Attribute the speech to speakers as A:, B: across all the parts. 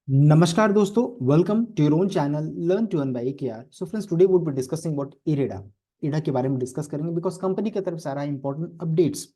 A: नमस्कार दोस्तों, welcome to your own channel learn to earn by KR. So friends, today would be discussing about IREDA. IREDA के बारे में discuss करेंगे बिकॉज कंपनी की तरफ से आ रहा है इंपॉर्टेंट अपडेट्स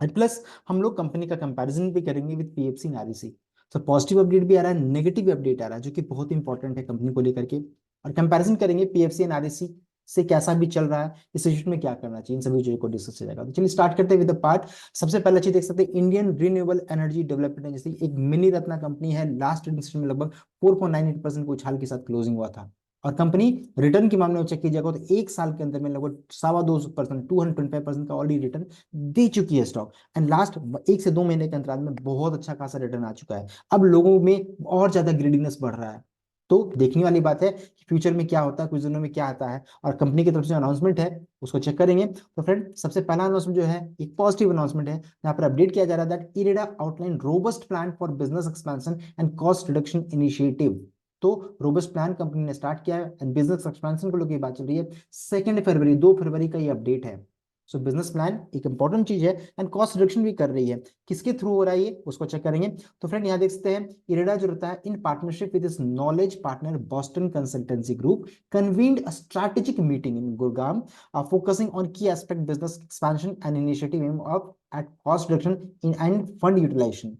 A: एंड प्लस हम लोग कंपनी का कंपैरिजन भी करेंगे विद पीएफसी एंड आरईसी। तो पॉजिटिव अपडेट भी आ रहा है, नेगेटिव अपडेट आ रहा है जो कि बहुत इंपॉर्टेंट है कंपनी को लेकर के। और कंपैरिजन करेंगे पीएफसी एंड आरईसी से कैसा भी चल रहा है, इस सिचुएशन में क्या करना चाहिए, इन सभी चीजों को डिस्कस किया जाएगा। तो चलिए स्टार्ट करते हैं विद द पार्ट। सबसे पहला चीज देख सकते हैं, Indian renewable energy development agency एक मिनी रत्ना कंपनी है। लास्ट सेशन में लगभग 4.98% को उछाल के साथ क्लोजिंग हुआ था। और कंपनी रिटर्न के मामले में चेक कीजिएगा तो एक साल के अंदर में लगभग 2.25%, 225% का ऑलरेडी रिटर्न दे चुकी है स्टॉक। एंड लास्ट 1 से 2 महीने के अंतराल में बहुत अच्छा खासा रिटर्न आ चुका है। अब लोगों में और ज्यादा ग्रीडीनेस बढ़ रहा है। तो देखने वाली बात है कि फ्यूचर में क्या होता है, कुछ दिनों में क्या आता है। और कंपनी की तरफ से अनाउंसमेंट है उसको चेक करेंगे। तो फ्रेंड, सबसे पहला अनाउंसमेंट जो है एक पॉजिटिव अनाउंसमेंट है, यहाँ पर अपडेट किया जा रहा है that IREDA outline robust plan for business expansion and cost reduction initiative. तो रोबस्ट प्लान कंपनी ने स्टार्ट किया है एंड बिजनेस एक्सपेंशन को लेकर बात चल रही है। 2 फरवरी 2 फरवरी का ये अपडेट है। सो बिजनेस प्लान एक इंपॉर्टेंट चीज है एंड कॉस्ट रिडक्शन भी कर रही है। किसके थ्रू हो रहा है ये, उसको चेक करेंगे। तो फ्रेंड, यहाँ देख सकते हैं इरेडा जो रहता है इन पार्टनरशिप विद इस knowledge partner Boston consultancy group convened a strategic meeting in Gurgaon, focusing on key aspect business expansion and initiative aim of at cost reduction in and fund utilization।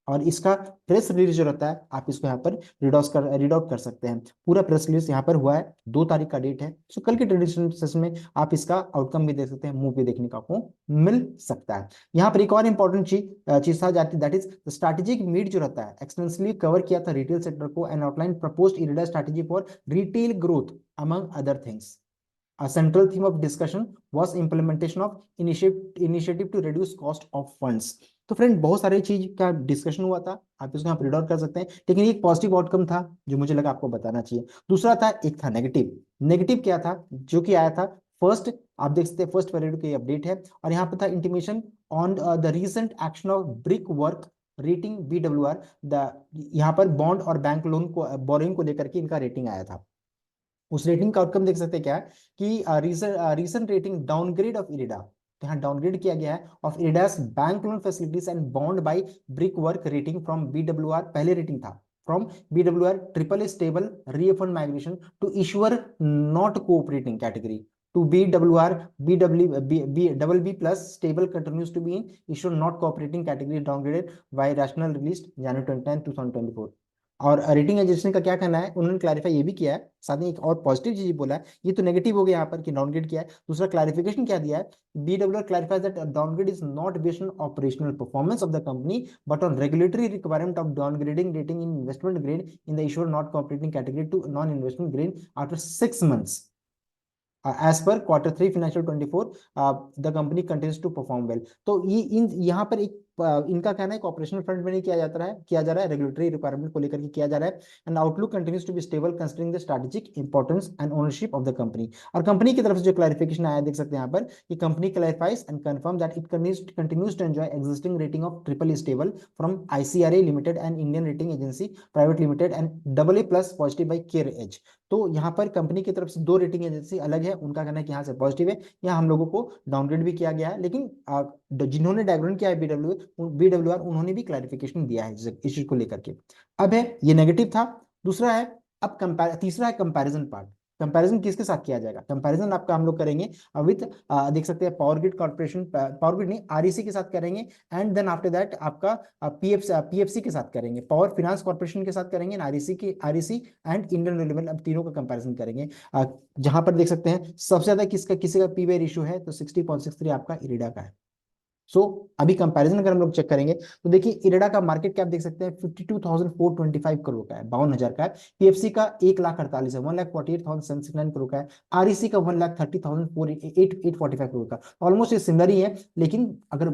A: और इसका press release जो रहता है आप इसको यहाँ पर रीड आउट कर सकते हैं। पूरा प्रेस रिलीज यहाँ पर हुआ है, 2 तारीख का डेट है। सो कल के ट्रेडिशनल सेशन में आप इसका आउटकम भी देख सकते हैं, मूव भी देखने का आपको मिल सकता है। यहाँ पर एक और इंपॉर्टेंट चीज था जाती, दैट इज स्ट्रैटेजिक मीट जो रहता है एक्सटेंसिवली कवर किया था रिटेल सेक्टर को and outline proposed IREDA strategy for retail growth among other things। A central theme of discussion was implementation of initiative to reduce cost of funds। तो friend, बहुत सारे चीज का डिस्कशन हुआ था, आप इसको यहाँ प्रिंट आउट कर सकते हैं। लेकिन एक पॉजिटिव आउटकम था जो मुझे लगा आपको बताना चाहिए। दूसरा था, एक था नेगेटिव। नेगेटिव क्या था जो कि आया था फर्स्ट, आप देख सकते हैं 1 फरवरी की अपडेट है। और यहाँ पे था intimation on the recent action of brick work rating BWR। The यहाँ पर बॉन्ड और बैंक लोन को बोरिंग को लेकर के इनका रेटिंग आया था। उस रेटिंग का आउटकम देख सकते हैं क्या है कि recent rating downgrade of IREDA. तो यहाँ डाउनग्रेड किया गया है of IREDA's bank loan facilities and bond by Brickwork rating from BWR। पहले रेटिंग था from BWR triple stable refund migration to issuer not cooperating category to BWR double B plus stable continues to be in issue not cooperating category downgraded by rational released January 29 2024। और rating agency का क्या कहना है, उन्होंने clarify ये भी किया है, साथ ही एक और पॉजिटिव चीज बोला है। ये तो नेगेटिव हो गया यहाँ पर कि डाउनग्रेड किया है, दूसरा क्लैरिफिकेशन क्या दिया है, BWR clarifies that downgrade is not based on operational performance of the company but on regulatory requirement of downgrading rating in investment grade in the issuer not cooperating category to non-investment grade after 6 months। As पर Q3 financial 24 the company continues to perform well. तो ये इन यहाँ पर एक इनका कहना है operational front में नहीं किया जा रहा है रेगुलेटरी रिक्वायरमेंट को लेकर के किया जा रहा है। And outlook continues to be stable considering the strategic importance and ownership of the company. और कंपनी की तरफ से जो क्लैरिफिकेशन आया देख सकते हैं यहाँ पर कि company clarifies and confirm that it continues to enjoy existing rating of triple stable from ICRA limited and Indian rating agency private limited and AA+ positive by care edge. तो यहाँ पर कंपनी की तरफ से 2 रेटिंग एजेंसी अलग है, उनका कहना है कि यहाँ से पॉजिटिव है, यहाँ हम लोगों को डाउनग्रेड भी किया गया है। लेकिन जिन्होंने डाउनग्रेड किया है BWR उन्होंने भी क्लैरिफिकेशन दिया है इस चीज को लेकर के। अब है ये नेगेटिव था। दूसरा है, अब तीसरा है कंपैरिजन पार्ट। कंपैरिजन किसके साथ किया जाएगा, कंपैरिजन आपका हम लोग करेंगे विद देख सकते हैं power grid corporation, power grid नहीं REC के साथ करेंगे। एंड देन आफ्टर दैट आपका PFC के साथ करेंगे, पावर फाइनेंस कॉर्पोरेशन के साथ करेंगे, REC एंड इंडियन रेलवे। अब तीनों का कंपैरिजन करेंगे। जहां पर देख सकते हैं सबसे ज्यादा किसी का पी रेशियो है तो 60.63 आपका इरेडा का है। सो अभी कंपैरिजन अगर हम लोग चेक करेंगे तो देखिए इरेडा का मार्केट कैप देख सकते हैं 52,425 करोड़ का है, 52,000 का है। PFC का 1,48,000 है, 1,48,769 करोड़ का है। REC का 1,30,845 करोड़ का, ऑलमोस्ट ये सिमिलर ही है। लेकिन अगर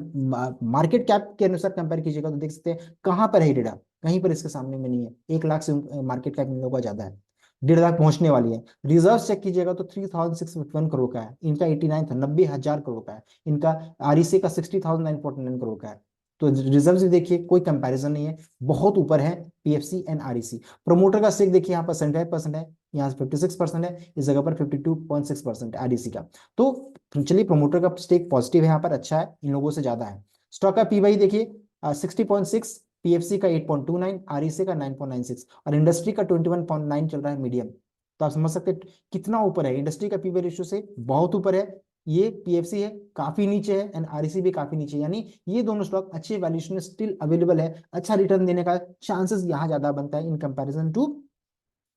A: मार्केट कैप के अनुसार कंपेयर कीजिएगा तो देख सकते हैं कहां पर है इरेडा, कहीं पर इसके सामने में नहीं है। 1 लाख से मार्केट कैप इन लोगों का ज्यादा है, 1.5 लाख पहुंचने वाली है। रिजर्व चेक कीजिएगा तो 3,651 करोड़ का है, इनका 89 था, 90,000 करोड़ का है। इनका REC का 60,949 करोड़ का है। तो रिजर्व भी देखिए कोई कंपैरिजन नहीं है, बहुत ऊपर है PFC एंड REC। प्रोमोटर का स्टेक देखिए यहाँ पर 75% है, यहाँ 56% है, इस जगह पर 52.6% REC का। तो चलिए प्रोमोटर का स्टेक पॉजिटिव है यहाँ पर, अच्छा है, इन लोगों से ज्यादा है। स्टॉक का पी देखिए 60.6, पीएफसी का 8.29, आरईसी का 9.96 और इंडस्ट्री का 21.9 चल रहा है मीडियम। तो आप समझ सकते हैं कितना ऊपर है, इंडस्ट्री का पीवी रेशियो से बहुत ऊपर है, ये पीएफसी है काफी नीचे है, एंड आरईसी भी काफी नीचे है। यानी ये दोनों स्टॉक अच्छे वैल्यूएशन में स्टिल अवेलेबल है, अच्छा रिटर्न देने का चांसेस यहाँ ज्यादा बनता है in comparison to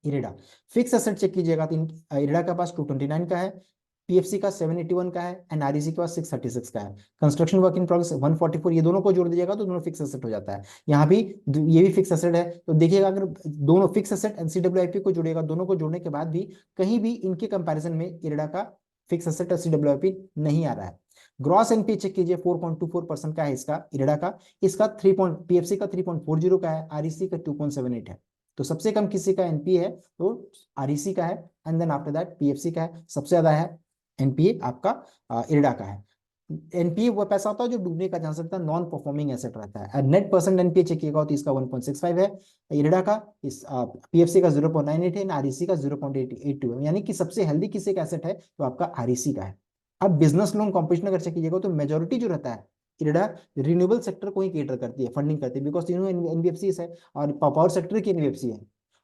A: IREDA. Fix asset check कीजिएगा तो इरेडा के पास 229 का है, पीएफसी का 781 का है, एंड आरईसी के पास 636 का है। कंस्ट्रक्शन वर्क इन प्रोग्रेस 144, ये दोनों को जोड़ दीजिएगा तो दोनों फिक्स एसेट हो जाता है। यहाँ भी ये भी फिक्स एसेट है, तो देखिएगा अगर दोनों फिक्स एसेट एनसीडब्ल्यूआईपी को जोड़ेगा, दोनों को जोड़ने के बाद भी कहीं भी इनके कंपैरिजन में इरेडा का फिक्स एसेट एनसीडब्ल्यूआईपी नहीं आ रहा है। ग्रॉस एनपीए चेक कीजिए, 4.24% का है इसका इरेडा का, इसका 3 पीएफसी का 3.40 का है, आरईसी का 2.78 है। तो सबसे कम किसी का एनपीए है तो आरईसी का है, and then after that PFC का है, सबसे ज्यादा है एनपीए आपका इरडा का है। एनपीए वो पैसा होता है जो डूबने का चांस रहता है, नॉन परफॉर्मिंग एसेट रहता है। नेट परसेंट एनपीए चेक किएगा तो इसका 1.65 है इरडा का, इस पीएफसी का 0.98 है, आरईसी का 0.82 है। यानी कि सबसे हेल्दी किसी का एसेट है तो आपका आरईसी का है। अब बिजनेस लोन कॉम्पोजिशन अगर चेक कीजिएगा तो मेजोरिटी जो रहता है इरडा रिन्यूएबल सेक्टर को ही केटर करती है, फंडिंग करती है, बिकॉज तीनों एनबीएफसी है और पावर सेक्टर की एनबीएफसी है।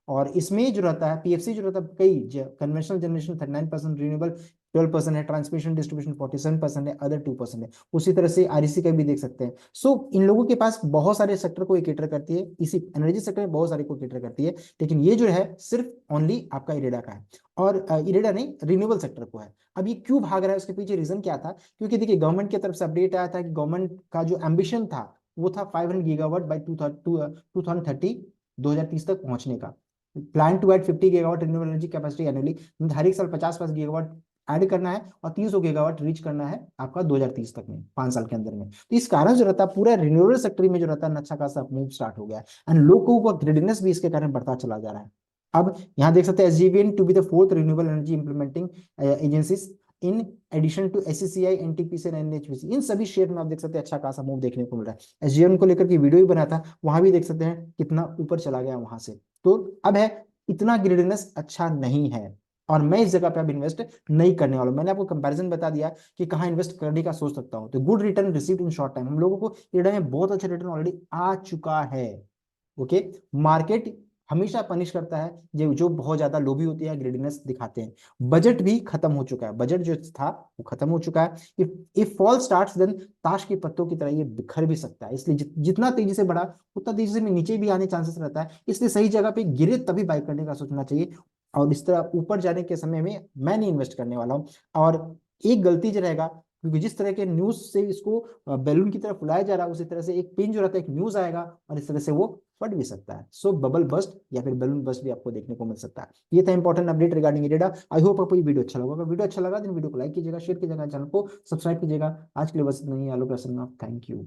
A: और इसमें जो रहता है पीएफसी जो रहता है कई कन्वेंशनल जनरेशन 39%, रिन्यूएबल 12% है, ट्रांसमिशन डिस्ट्रीब्यूशन 47% है, अदर 2% है। उसी तरह से आरईसी का भी देख सकते हैं। सो इन लोगों के पास बहुत सारे सेक्टर को केटर करती है, इसी एनर्जी सेक्टर में बहुत सारे को केटर करती है, लेकिन ये जो है सिर्फ ओनली आपका इरेडा का है, और इरेडा नहीं रिन्यूएबल सेक्टर को है। अब ये क्यों भाग रहा है, उसके पीछे रीजन क्या था? क्योंकि देखिए गवर्नमेंट की तरफ से अपडेट आया था कि गवर्नमेंट का जो एम्बिशन था वो था 500 गीगावाट बाई 2030, 2030 तक पहुंचने का। Plan to add 50 gigawatt renewable energy capacity annually, हर एक साल 50 गीगावाट ऐड करना है और 300 गीगावाट रीच करना है आपका 2030 तक में, 5 साल के अंदर में। तो इस कारण जो रहता है पूरा रिन्यूएबल सेक्टर में जो रहता है अच्छा खासा मूव स्टार्ट हो गया है, एंड लोगों को ग्रेडिनेस भी इसके कारण बढ़ता चला जा रहा है। अब यहाँ देख सकते हैं SJVN to be the fourth renewable energy implementing agencies in addition to SECI, NTPC and NHPC, इन सभी शेयर में आप देख सकते हैं अच्छा खासा मूव देखने को मिल रहा है। एसजीएन को लेकर के वीडियो भी बना था, वहां भी देख सकते हैं कितना ऊपर चला गया वहां से। तो अब है इतना ग्रेडिनेस अच्छा नहीं है, और मैं इस जगह पे अब इन्वेस्ट नहीं करने वाला हूं। मैंने आपको कंपैरिजन बता दिया कि कहाँ इन्वेस्ट करने का सोच सकता हूं। तो good return received in short time, हम लोगों को इंडिया में बहुत अच्छा रिटर्न ऑलरेडी आ चुका है। ओके, मार्केट हमेशा पनिश करता है जो जो बहुत ज्यादा लोभी होती है, ग्रेडीनेस दिखाते हैं। बजट भी खत्म हो चुका है, बजट जो था वो खत्म हो चुका है। इफ फॉल स्टार्ट्स देन ताश के पत्तों की तरह ये बिखर भी सकता है, इसलिए जितना तेजी से बढ़ा उतना तेजी से नीचे भी आने चांसेस रहता है, इसलिए सही जगह पे गिरे तभी बाय करने का सोचना चाहिए। और इस तरह ऊपर जाने के समय में मैं नहीं इन्वेस्ट करने वाला हूँ। और एक गलती जो रहेगा, क्योंकि जिस तरह के न्यूज से इसको बैलून की तरफ फुलाया जा रहा है, उसी तरह से एक पिन जो रहता है, एक न्यूज आएगा और इस तरह से वो फट भी सकता है। सो बबल बस्ट या फिर बैलून बस्ट भी आपको देखने को मिल सकता है। ये था important update regarding IREDA. I hope आपको ये वीडियो अच्छा लगा। अगर वीडियो अच्छा लगा तो वीडियो को लाइक कीजिएगा, शेयर कीजिएगा, चैनल को सब्सक्राइब कीजिएगा। आज के लिए बस इतना ही। आलोक रसन्ना, थैंक यू।